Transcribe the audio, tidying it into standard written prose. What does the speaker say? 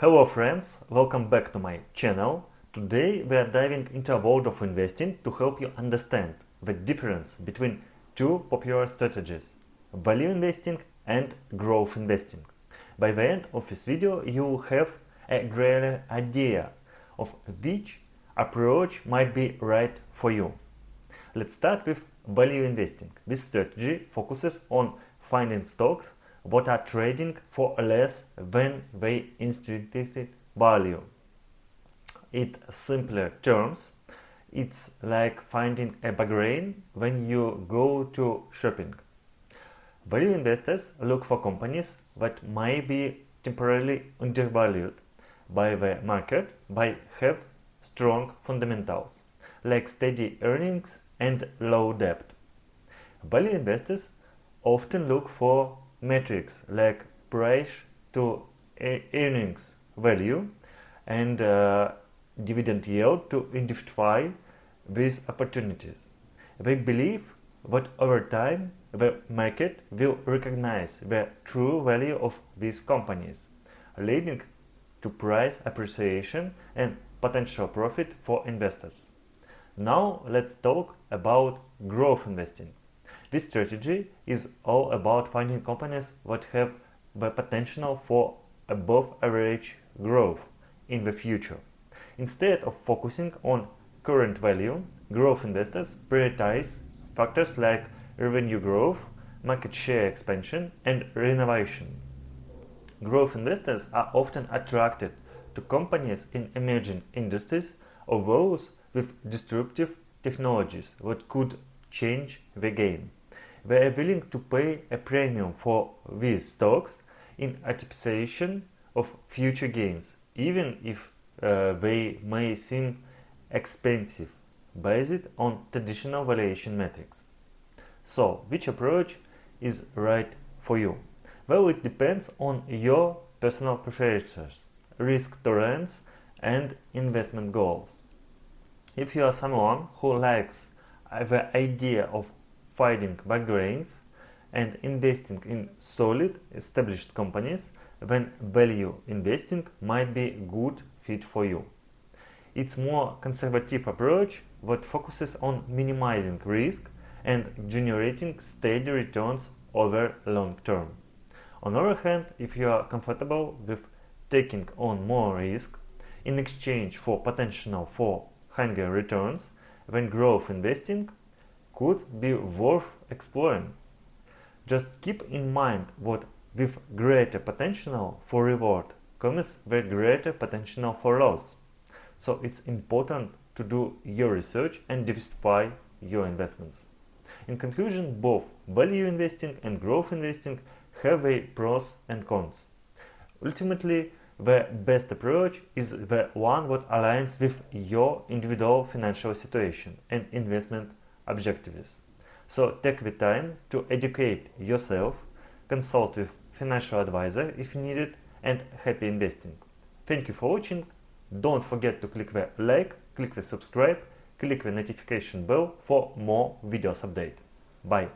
Hello friends, welcome back to my channel. Today we are diving into a world of investing to help you understand the difference between two popular strategies, value investing and growth investing. By the end of this video you will have a greater idea of which approach might be right for you. Let's start with value investing. This strategy focuses on finding stocks that are trading for less than their intrinsic value. In simpler terms, it's like finding a bargain when you go to shopping. Value investors look for companies that might be temporarily undervalued by the market but have strong fundamentals, like steady earnings and low debt. Value investors often look for metrics like price to earnings value and dividend yield to identify these opportunities. They believe that over time the market will recognize the true value of these companies, leading to price appreciation and potential profit for investors. Now let's talk about growth investing. This strategy is all about finding companies that have the potential for above average growth in the future. Instead of focusing on current value, growth investors prioritize factors like revenue growth, market share expansion, and renovation. Growth investors are often attracted to companies in emerging industries or those with disruptive technologies that could change the game. They are willing to pay a premium for these stocks in anticipation of future gains, even if they may seem expensive based on traditional valuation metrics. So, which approach is right for you? Well, it depends on your personal preferences, risk tolerance, and investment goals. If you are someone who likes the idea of finding bargains and investing in solid, established companies, then value investing might be a good fit for you. It's a more conservative approach that focuses on minimizing risk and generating steady returns over long term. On the other hand, if you are comfortable with taking on more risk in exchange for potential for higher returns, then growth investing could be worth exploring. Just keep in mind that with greater potential for reward comes the greater potential for loss. So it's important to do your research and diversify your investments. In conclusion, both value investing and growth investing have their pros and cons. Ultimately, the best approach is the one that aligns with your individual financial situation and investment objectives. So take the time to educate yourself, consult with financial advisor if needed, and happy investing. Thank you for watching. Don't forget to click the like, click the subscribe, click the notification bell for more videos update. Bye.